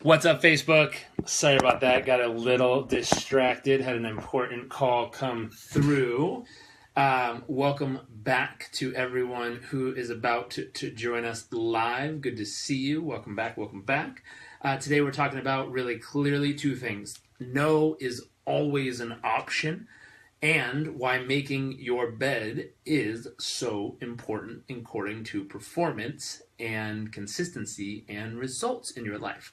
What's up, Facebook? Sorry about that. Got a little distracted. Had an important call come through. Welcome back to everyone who is about to join us live. Good to see you. Welcome back. Welcome back. Today we're talking about really clearly two things. No is always an option, and why making your bed is so important according to performance and consistency and results in your life.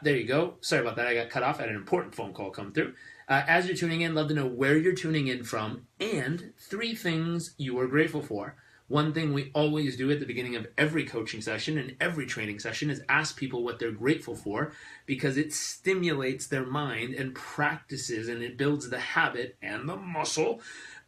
There you go. Sorry about that. I got cut off. I had an important phone call come through. As you're tuning in, love to know where you're tuning in from and three things you are grateful for. One thing we always do at the beginning of every coaching session and every training session is ask people what they're grateful for, because it stimulates their mind and practices, and it builds the habit and the muscle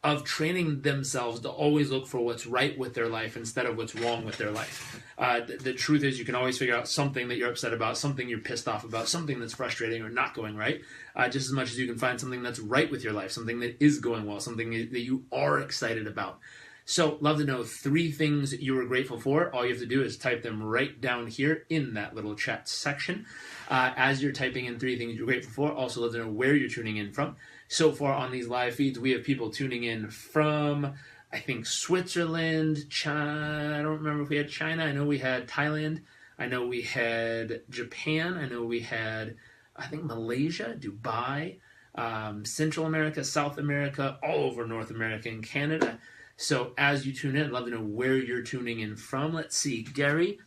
of training themselves to always look for what's right with their life instead of what's wrong with their life. The truth is, you can always figure out something that you're upset about, something you're pissed off about, something that's frustrating or not going right, just as much as you can find something that's right with your life, something that is going well, something that you are excited about. So, love to know three things you are grateful for. All you have to do is type them right down here in that little chat section. As you're typing in three things you're grateful for, also love to know where you're tuning in from. So far on these live feeds, we have people tuning in from, I think, Switzerland, China. I don't remember if we had China. I know we had Thailand. I know we had Japan. I know we had, I think, Malaysia, Dubai, Central America, South America, all over North America and Canada. So as you tune in, I'd love to know where you're tuning in from. Let's see. Gary,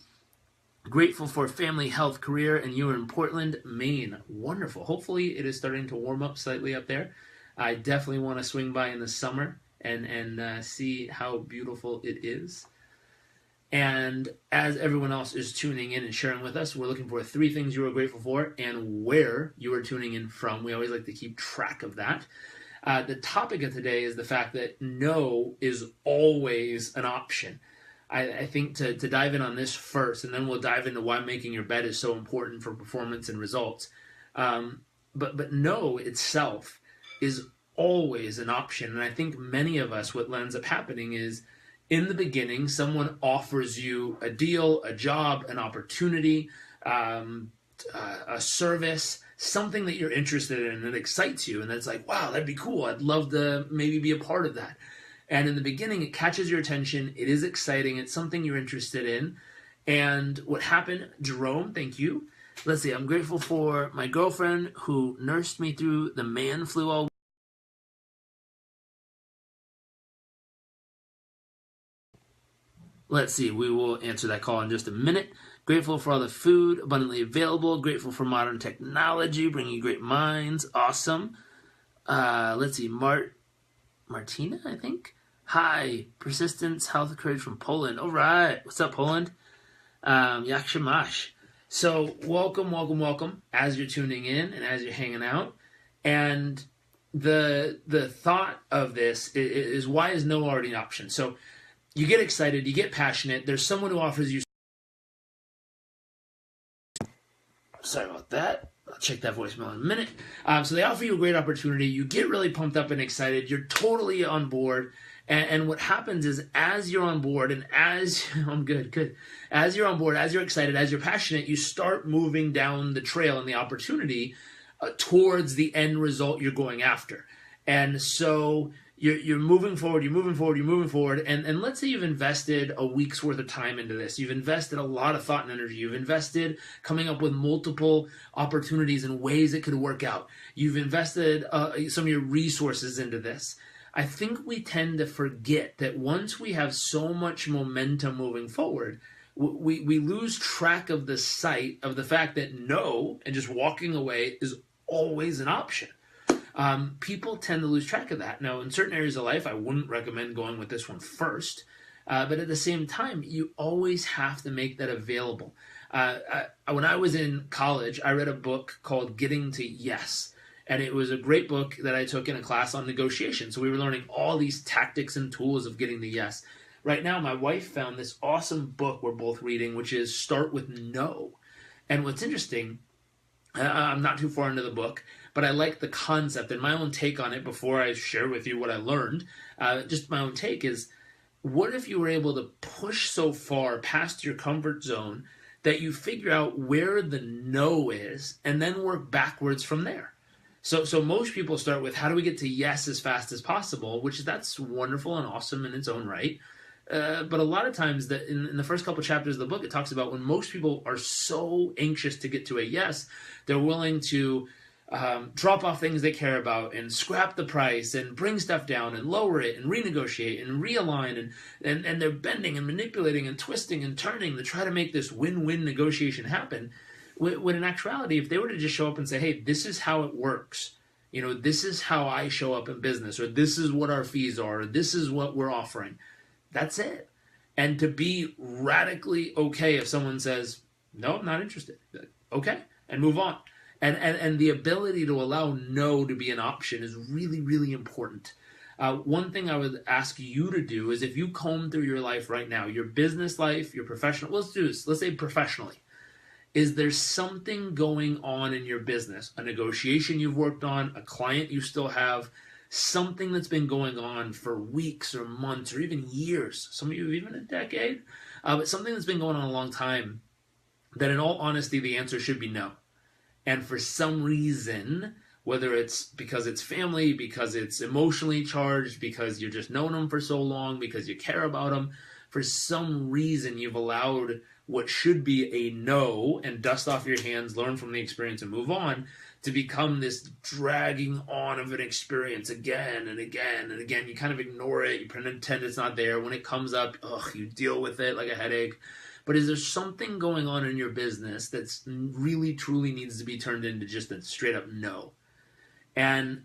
grateful for family, health, career, and you are in Portland, Maine. Wonderful. Hopefully it is starting to warm up slightly up there. I definitely want to swing by in the summer and see how beautiful it is. And as everyone else is tuning in and sharing with us, we're looking for three things you are grateful for and where you are tuning in from. We always like to keep track of that. The topic of today is the fact that no is always an option. I think to dive in on this first, and then we'll dive into why making your bed is so important for performance and results. But no itself is always an option. And I think many of us, what ends up happening is, in the beginning, someone offers you a deal, a job, an opportunity, a service, something that you're interested in that excites you, and that's like, wow, that'd be cool. I'd love to maybe be a part of that. And in the beginning, it catches your attention. It is exciting. It's something you're interested in. And what happened, Jerome, thank you. Let's see, I'm grateful for my girlfriend who nursed me through the man flu all. Let's see, we will answer that call in just a minute. Grateful for all the food abundantly available. Grateful for modern technology, bringing great minds. Awesome. Let's see, Martina, I think. Hi, persistence, health, courage from Poland. All right. What's up, Poland? Jak się masz? So welcome as you're tuning in and as you're hanging out. And the thought of this is why is no already an option? So you get excited, you get passionate. There's someone who offers you. Sorry about that. I'll check that voicemail in a minute. So they offer you a great opportunity. You get really pumped up and excited. You're totally on board. And what happens is, as you're on board and as I'm good. As you're on board, as you're excited, as you're passionate, you start moving down the trail and the opportunity towards the end result you're going after. And so you're moving forward, and let's say you've invested a week's worth of time into this. You've invested a lot of thought and energy. You've invested coming up with multiple opportunities and ways it could work out. You've invested some of your resources into this. I think we tend to forget that once we have so much momentum moving forward, we lose track of the sight of the fact that no, and just walking away is always an option. People tend to lose track of that. Now, in certain areas of life, I wouldn't recommend going with this one first. But at the same time, you always have to make that available. When I was in college, I read a book called Getting to Yes. And it was a great book that I took in a class on negotiation. So we were learning all these tactics and tools of getting to yes. Right now, my wife found this awesome book we're both reading, which is Start with No. And what's interesting, I'm not too far into the book, but I like the concept and my own take on it before I share with you what I learned. Just my own take is, what if you were able to push so far past your comfort zone that you figure out where the no is and then work backwards from there. So most people start with, how do we get to yes as fast as possible, that's wonderful and awesome in its own right. But a lot of times in the first couple chapters of the book, it talks about when most people are so anxious to get to a yes, they're willing to drop off things they care about and scrap the price and bring stuff down and lower it and renegotiate and realign and they're bending and manipulating and twisting and turning to try to make this win-win negotiation happen. When in actuality, if they were to just show up and say, hey, this is how it works, this is how I show up in business, or this is what our fees are, or this is what we're offering, that's it. And to be radically okay if someone says, no, I'm not interested, okay, and move on. And the ability to allow no to be an option is really, really important. One thing I would ask you to do is, if you comb through your life right now, your business life, your professional, let's do this, let's say professionally. Is there something going on in your business, a negotiation you've worked on, a client you still have, something that's been going on for weeks or months or even years, some of you even a decade, but something that's been going on a long time, that in all honesty, the answer should be no. And for some reason, whether it's because it's family, because it's emotionally charged, because you've just known them for so long, because you care about them, for some reason you've allowed what should be a no and dust off your hands, learn from the experience and move on, to become this dragging on of an experience again and again and again. You kind of ignore it, you pretend it's not there. When it comes up, you deal with it like a headache. But is there something going on in your business that's really, truly needs to be turned into just a straight up no? And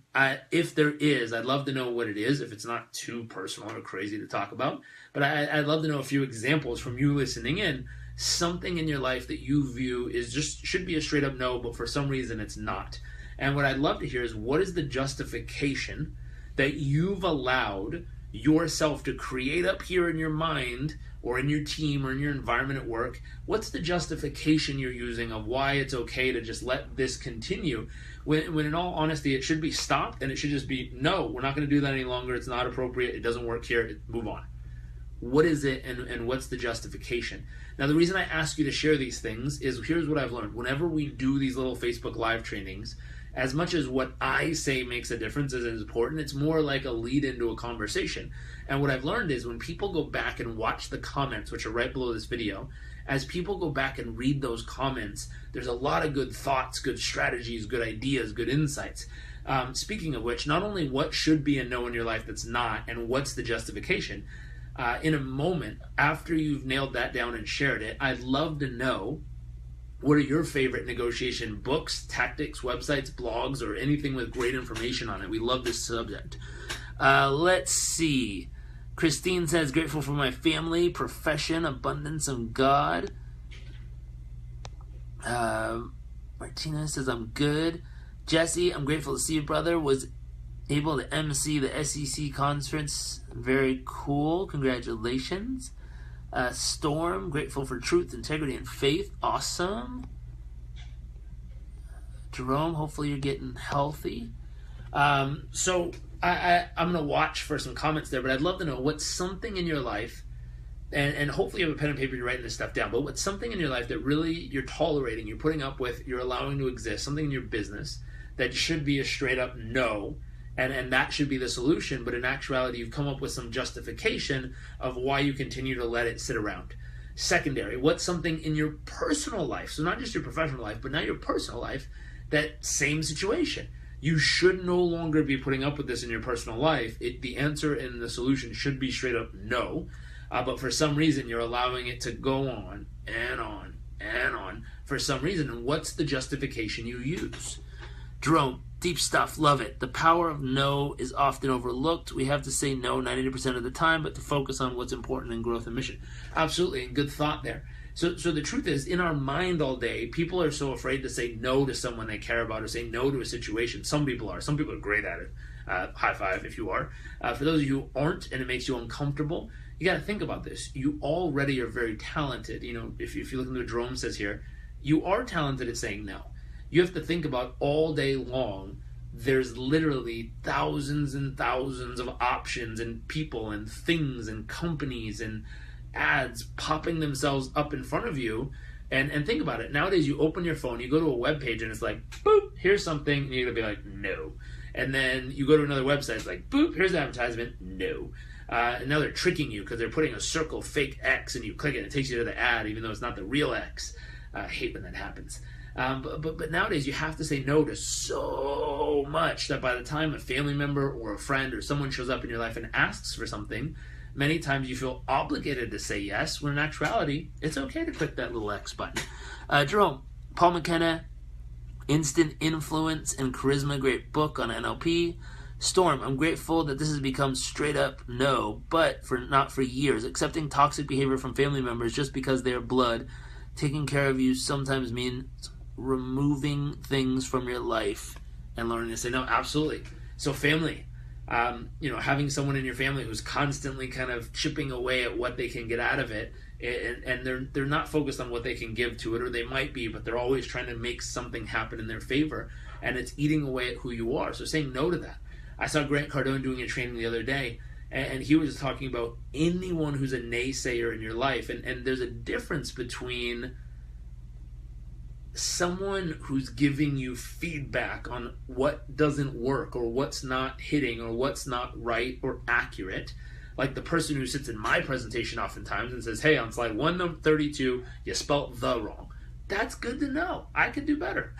if there is, I'd love to know what it is, if it's not too personal or crazy to talk about. But I'd love to know a few examples from you listening in, something in your life that you view is just should be a straight up no, but for some reason it's not. And what I'd love to hear is, what is the justification that you've allowed yourself to create up here in your mind or in your team or in your environment at work? What's the justification you're using of why it's okay to just let this continue, when in all honesty it should be stopped, and it should just be, no, we're not going to do that any longer, it's not appropriate, it doesn't work here, move on. What is it, and what's the justification? Now, the reason I ask you to share these things is, here's what I've learned. Whenever we do these little Facebook Live trainings, as much as what I say makes a difference as is important, it's more like a lead into a conversation. And what I've learned is, when people go back and watch the comments, which are right below this video, as people go back and read those comments, there's a lot of good thoughts, good strategies, good ideas, good insights. Speaking of which, not only what should be a no in your life that's not, and what's the justification, in a moment, after you've nailed that down and shared it, I'd love to know, what are your favorite negotiation books, tactics, websites, blogs, or anything with great information on it? We love this subject. Let's see. Christine says, grateful for my family, profession, abundance of God. Martina says, I'm good. Jesse, I'm grateful to see you, brother. Was able to MC the SEC conference. Very cool. Congratulations. Storm, grateful for truth, integrity, and faith. Awesome. Jerome, hopefully you're getting healthy. So I'm going to watch for some comments there, but I'd love to know what's something in your life, and hopefully you have a pen and paper, you're writing this stuff down, but what's something in your life that really you're tolerating, you're putting up with, you're allowing to exist, something in your business that should be a straight up no, and that should be the solution, but in actuality you've come up with some justification of why you continue to let it sit around. Secondary, what's something in your personal life, so not just your professional life, but now your personal life, that same situation. You should no longer be putting up with this in your personal life. The answer and the solution should be straight up no, but for some reason you're allowing it to go on and on and on for some reason, and what's the justification you use? Jerome, deep stuff, love it. The power of no is often overlooked. We have to say no 90% of the time, but to focus on what's important in growth and mission. Absolutely, and good thought there. So the truth is, in our mind all day, people are so afraid to say no to someone they care about or say no to a situation. Some people are. Some people are great at it. High five if you are. For those of you who aren't and it makes you uncomfortable, you got to think about this. You already are very talented. You know, if you look at what Jerome says here, you are talented at saying no. You have to think about all day long, there's literally thousands and thousands of options and people and things and companies and ads popping themselves up in front of you And think about it. Nowadays, you open your phone, you go to a web page, and it's like, boop, here's something, and you're going to be like, no. And then you go to another website, it's like, boop, here's the advertisement, no. And now they're tricking you because they're putting a circle fake X, and you click it, and it takes you to the ad, even though it's not the real X. I hate when that happens. But nowadays, you have to say no to so much that by the time a family member or a friend or someone shows up in your life and asks for something, many times you feel obligated to say yes, when in actuality, it's okay to click that little X button. Jerome, Paul McKenna, Instant Influence and Charisma, great book on NLP. Storm, I'm grateful that this has become straight up no, but not for years. Accepting toxic behavior from family members just because they are blood. Taking care of you sometimes means removing things from your life and learning to say no. Absolutely. So family, having someone in your family who's constantly kind of chipping away at what they can get out of it, and they're not focused on what they can give to it, or they might be, but they're always trying to make something happen in their favor, and it's eating away at who you are. So saying no to that. I saw Grant Cardone doing a training the other day, and he was talking about anyone who's a naysayer in your life, and there's a difference between someone who's giving you feedback on what doesn't work or what's not hitting or what's not right or accurate, like the person who sits in my presentation oftentimes and says, hey, on slide 132 you spelt the wrong. That's good to know. I could do better.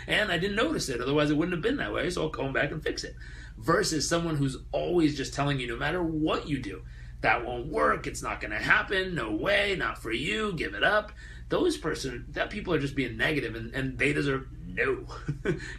And I didn't notice it, otherwise it wouldn't have been that way, so I'll come back and fix it. Versus someone who's always just telling you, no matter what you do, that won't work, it's not going to happen, no way, not for you, give it up. That people are just being negative, and they deserve no.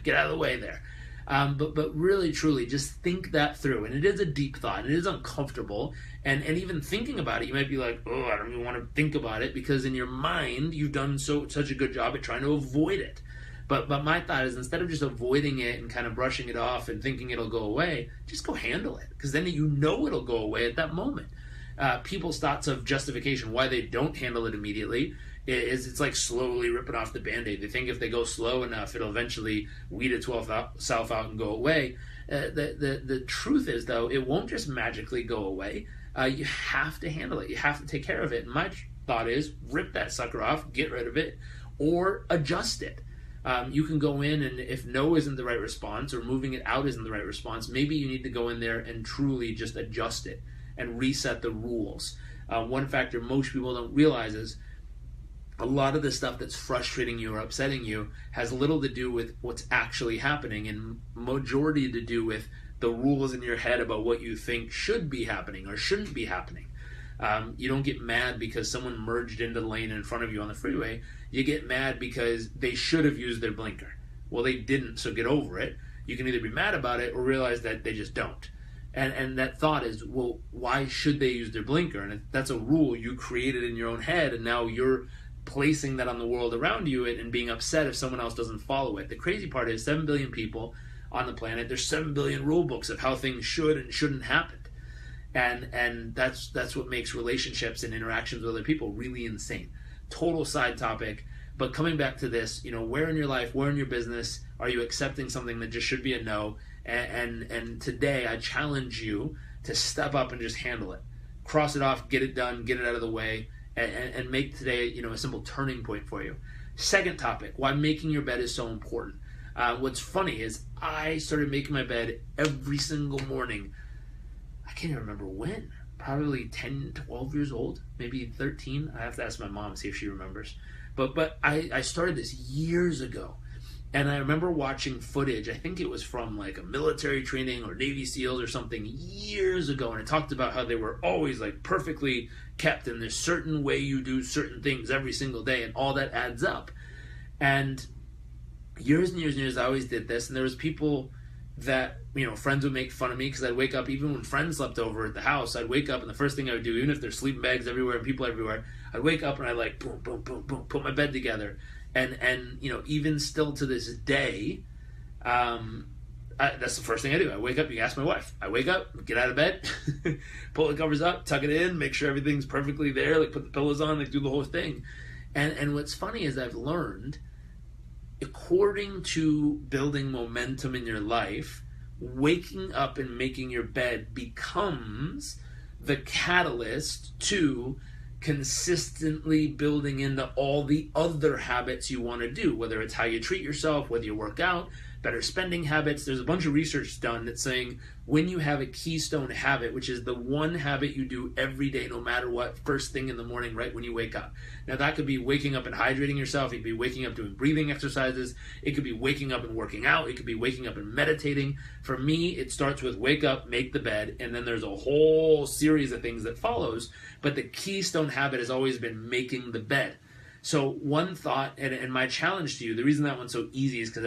Get out of the way there. But really, truly, just think that through. And it is a deep thought, and it is uncomfortable. And even thinking about it, you might be like, oh, I don't even want to think about it, because in your mind, you've done such a good job at trying to avoid it. But my thought is, instead of just avoiding it and kind of brushing it off and thinking it'll go away, just go handle it, because then you know it'll go away at that moment. People's thoughts of justification, why they don't handle it immediately, is it's like slowly ripping off the Band-Aid. They think if they go slow enough, it'll eventually weed itself out and go away. The truth is, though, it won't just magically go away. You have to handle it. You have to take care of it. And my thought is, rip that sucker off, get rid of it, or adjust it. You can go in, and if no isn't the right response, or moving it out isn't the right response, maybe you need to go in there and truly just adjust it and reset the rules. One factor most people don't realize is a lot of the stuff that's frustrating you or upsetting you has little to do with what's actually happening, and majority to do with the rules in your head about what you think should be happening or shouldn't be happening. You don't get mad because someone merged into the lane in front of you on the freeway. You get mad because they should have used their blinker. Well, they didn't, so get over it. You can either be mad about it or realize that they just don't. And that thought is, well, why should they use their blinker? And that's a rule you created in your own head, and now you're placing that on the world around you and being upset if someone else doesn't follow it. The crazy part is 7 billion people on the planet. There's 7 billion rule books of how things should and shouldn't happen. And that's what makes relationships and interactions with other people really insane. Total side topic, but coming back to this, where in your life, where in your business are you accepting something that just should be a no? And today I challenge you to step up and just handle it. Cross it off, get it done, get it out of the way, and make today, a simple turning point for you. Second topic, why making your bed is so important. What's funny is I started making my bed every single morning. I can't even remember when. Probably 10, 12 years old, maybe 13. I have to ask my mom, see if she remembers. But I started this years ago. And I remember watching footage, I think it was from like a military training or Navy SEALs or something years ago. And it talked about how they were always like perfectly kept, and there's certain way you do certain things every single day, and all that adds up. And years and years and years I always did this, and there was people that, friends would make fun of me because I'd wake up, even when friends slept over at the house, I'd wake up and the first thing I would do, even if there's sleeping bags everywhere and people everywhere, I'd wake up and I'd like boom, boom, boom, boom, put my bed together. And even still to this day, that's the first thing I do. I wake up, you can ask my wife. I wake up, get out of bed, pull the covers up, tuck it in, make sure everything's perfectly there, like put the pillows on, like do the whole thing. And what's funny is I've learned, according to building momentum in your life, waking up and making your bed becomes the catalyst to consistently building into all the other habits you want to do, whether it's how you treat yourself, whether you work out, better spending habits. There's a bunch of research done that's saying when you have a keystone habit, which is the one habit you do every day, no matter what, first thing in the morning, right when you wake up. Now that could be waking up and hydrating yourself. It could be waking up doing breathing exercises. It could be waking up and working out. It could be waking up and meditating. For me, it starts with wake up, make the bed, and then there's a whole series of things that follows. But the keystone habit has always been making the bed. So one thought, and my challenge to you, the reason that one's so easy is because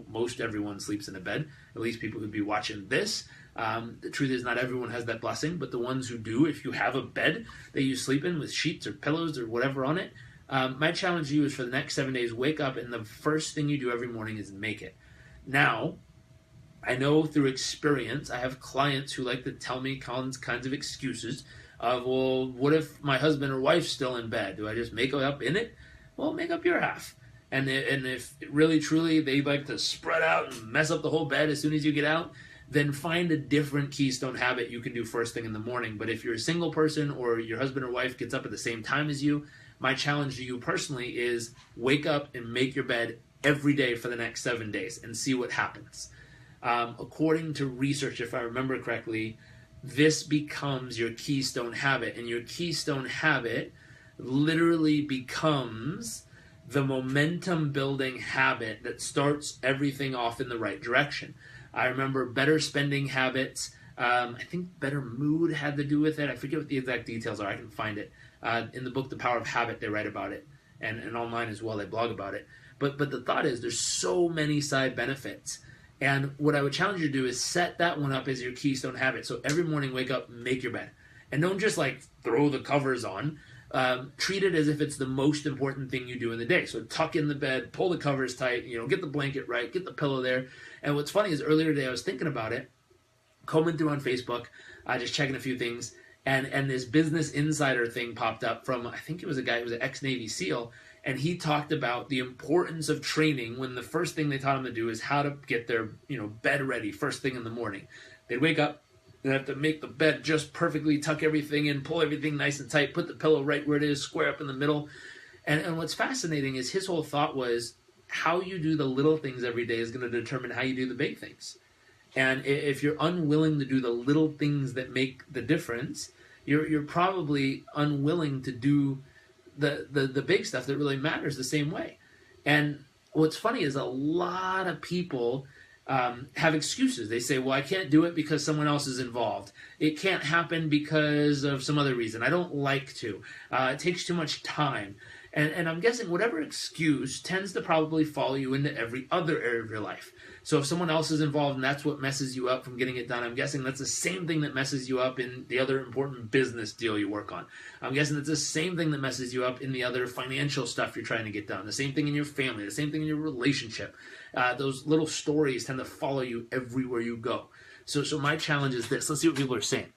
most everyone sleeps in a bed, at least people who'd be watching this. The truth is not everyone has that blessing, but the ones who do, if you have a bed that you sleep in with sheets or pillows or whatever on it, my challenge to you is for the next 7 days, wake up and the first thing you do every morning is make it. Now, I know through experience, I have clients who like to tell me kinds of excuses of, well, what if my husband or wife's still in bed? Do I just make up in it? Well, make up your half. And if really, truly, they like to spread out and mess up the whole bed as soon as you get out, then find a different keystone habit you can do first thing in the morning. But if you're a single person or your husband or wife gets up at the same time as you, my challenge to you personally is wake up and make your bed every day for the next 7 days and see what happens. According to research, if I remember correctly, this becomes your keystone habit, and your keystone habit literally becomes the momentum building habit that starts everything off in the right direction. I remember better spending habits. I think better mood had to do with it. I forget what the exact details are. I can find it. In the book, The Power of Habit, they write about it, and online as well, they blog about it. But the thought is there's so many side benefits. And what I would challenge you to do is set that one up as your keystone habit. So every morning, wake up, make your bed. And don't just like throw the covers on. Treat it as if it's the most important thing you do in the day. So tuck in the bed, pull the covers tight, get the blanket right, get the pillow there. And what's funny is earlier today I was thinking about it, combing through on Facebook, just checking a few things, and this Business Insider thing popped up from, I think it was a guy who was an ex-Navy SEAL, and he talked about the importance of training when the first thing they taught him to do is how to get their bed ready first thing in the morning. They'd wake up, they'd have to make the bed just perfectly, tuck everything in, pull everything nice and tight, put the pillow right where it is, square up in the middle. And what's fascinating is his whole thought was how you do the little things every day is going to determine how you do the big things. And if you're unwilling to do the little things that make the difference, you're probably unwilling to do the big stuff that really matters the same way. And what's funny is a lot of people have excuses. They say, well, I can't do it because someone else is involved. It can't happen because of some other reason. I don't like to. It takes too much time. And I'm guessing whatever excuse tends to probably follow you into every other area of your life. So if someone else is involved and that's what messes you up from getting it done, I'm guessing that's the same thing that messes you up in the other important business deal you work on. I'm guessing it's the same thing that messes you up in the other financial stuff you're trying to get done. The same thing in your family, the same thing in your relationship. Those little stories tend to follow you everywhere you go. So my challenge is this. Let's see what people are saying.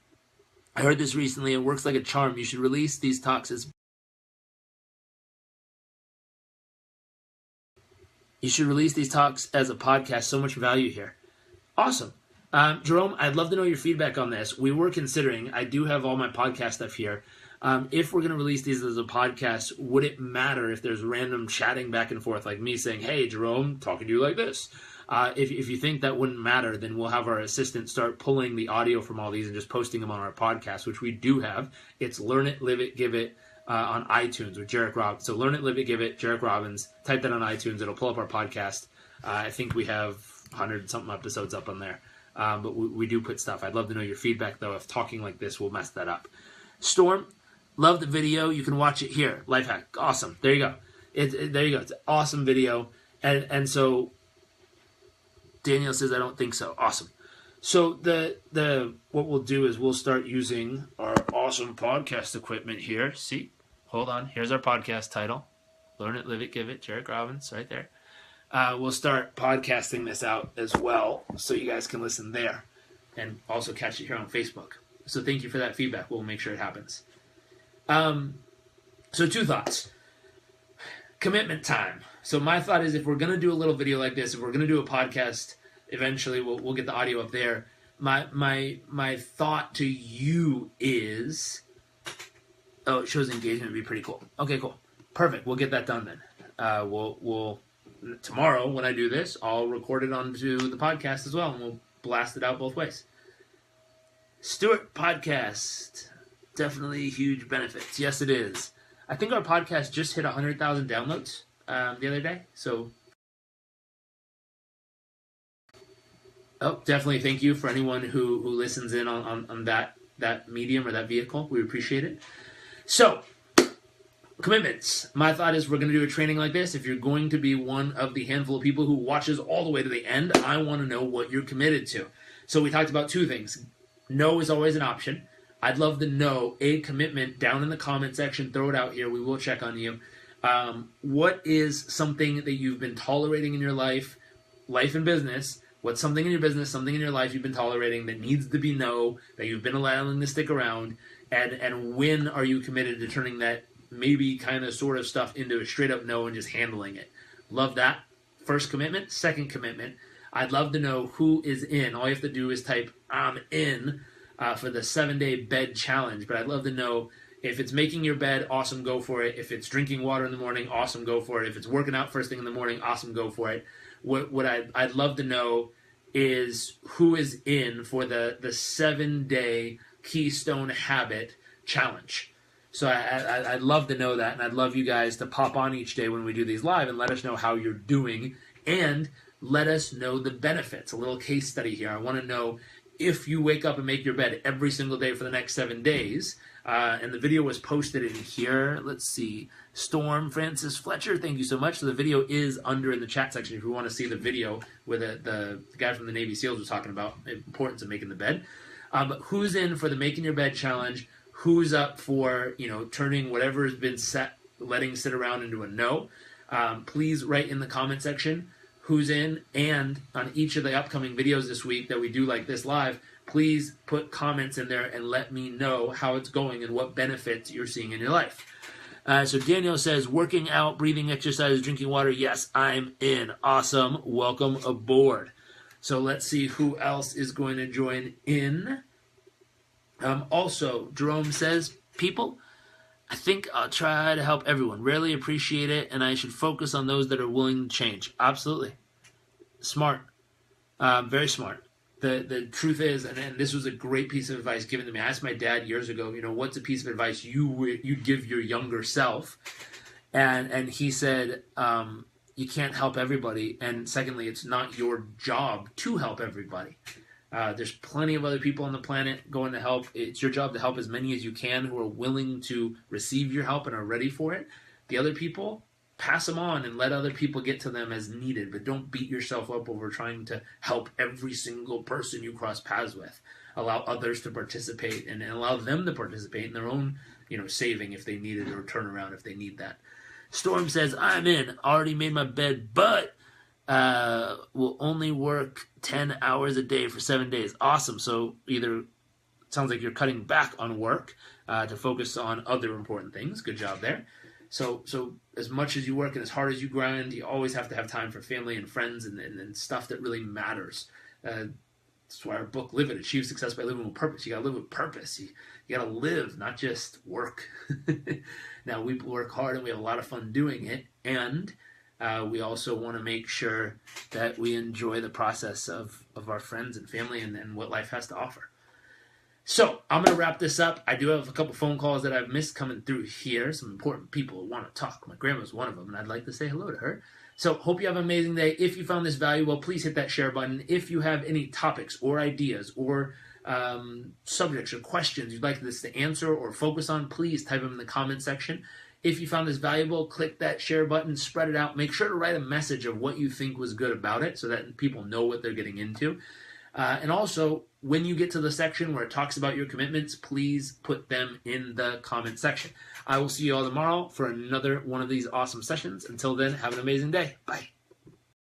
I heard this recently. It works like a charm. You should release these talks as a podcast. So much value here. Awesome. Jerome, I'd love to know your feedback on this. We were considering, I do have all my podcast stuff here. If we're going to release these as a podcast, would it matter if there's random chatting back and forth, like me saying, hey, Jerome, talking to you like this? If you think that wouldn't matter, then we'll have our assistant start pulling the audio from all these and just posting them on our podcast, which we do have. It's Learn It, Live It, Give It on iTunes with Jairek Robbins. So Learn It, Live It, Give It, Jairek Robbins. Type that on iTunes. It'll pull up our podcast. I think we have 100-something episodes up on there. But we do put stuff. I'd love to know your feedback, though, if talking like this will mess that up. Storm, love the video. You can watch it here. Life hack. Awesome. There you go. There you go. It's an awesome video. And so Daniel says, I don't think so. Awesome. So what we'll do is we'll start using our awesome podcast equipment here. See? Hold on. Here's our podcast title. Learn It, Live It, Give It. Jairek Robbins right there. We'll start podcasting this out as well so you guys can listen there and also catch it here on Facebook. So thank you for that feedback. We'll make sure it happens. So 2 thoughts. Commitment time. So my thought is if we're going to do a little video like this, if we're going to do a podcast, eventually we'll get the audio up there. My thought to you is Oh, it shows engagement would be pretty cool. Okay, cool. Perfect. We'll get that done then. We'll tomorrow when I do this, I'll record it onto the podcast as well, and we'll blast it out both ways. Stuart podcast, definitely huge benefits. Yes, it is. I think our podcast just hit 100,000 downloads the other day. So, definitely thank you for anyone who listens in on that medium or that vehicle. We appreciate it. So, commitments. My thought is we're going to do a training like this. If you're going to be one of the handful of people who watches all the way to the end, I want to know what you're committed to. So we talked about two things. No is always an option. I'd love to know a commitment down in the comment section. Throw it out here. We will check on you. What is something that you've been tolerating in your life and business? What's something in your business, something in your life you've been tolerating that needs to be no, that you've been allowing to stick around? And when are you committed to turning that maybe kind of sort of stuff into a straight up no and just handling it? Love that. First commitment. Second commitment. I'd love to know who is in. All you have to do is type I'm in for the 7-day bed challenge. But I'd love to know if it's making your bed, awesome, go for it. If it's drinking water in the morning, awesome, go for it. If it's working out first thing in the morning, awesome, go for it. What I'd love to know is who is in for the 7-day Keystone Habit challenge. So I'd love to know that, and I'd love you guys to pop on each day when we do these live and let us know how you're doing, and let us know the benefits. A little case study here. I want to know if you wake up and make your bed every single day for the next 7 days, and the video was posted in here. Let's see. Storm Francis Fletcher, thank you so much. So the video is under in the chat section if you want to see the video where the guy from the Navy SEALs was talking about the importance of making the bed. But who's in for the Making Your Bed challenge? Who's up for, turning whatever has been set, letting sit around into a no? Please write in the comment section who's in, and on each of the upcoming videos this week that we do like this live, please put comments in there and let me know how it's going and what benefits you're seeing in your life. So Daniel says, working out, breathing exercise, drinking water. Yes, I'm in. Awesome. Welcome aboard. So let's see who else is going to join in. Also, Jerome says, people, I think I'll try to help everyone. Rarely appreciate it, and I should focus on those that are willing to change. Absolutely. Smart. Very smart. The truth is, and this was a great piece of advice given to me. I asked my dad years ago, what's a piece of advice you'd give your younger self? And he said, you can't help everybody. And secondly, it's not your job to help everybody. There's plenty of other people on the planet going to help. It's your job to help as many as you can who are willing to receive your help and are ready for it. The other people, pass them on and let other people get to them as needed. But don't beat yourself up over trying to help every single person you cross paths with. Allow others to participate and allow them to participate in their own, saving if they need it, or turnaround if they need that. Storm says, I'm in. Already made my bed, but will only work 10 hours a day for 7 days. Awesome. So either it sounds like you're cutting back on work to focus on other important things. Good job there. So as much as you work and as hard as you grind, you always have to have time for family and friends and stuff that really matters. That's why our book, Live It, Achieve Success by Living with Purpose. You got to live with purpose. You got to live, not just work. Now, we work hard and we have a lot of fun doing it. And we also want to make sure that we enjoy the process of our friends and family and what life has to offer. So I'm going to wrap this up. I do have a couple phone calls that I've missed coming through here. Some important people who want to talk. My grandma's one of them, and I'd like to say hello to her. So hope you have an amazing day. If you found this valuable, please hit that share button. If you have any topics or ideas or subjects or questions you'd like this to answer or focus on, please type them in the comment section. If you found this valuable, click that share button, spread it out. Make sure to write a message of what you think was good about it so that people know what they're getting into. And also, when you get to the section where it talks about your commitments, please put them in the comment section. I will see you all tomorrow for another one of these awesome sessions. Until then, have an amazing day. Bye.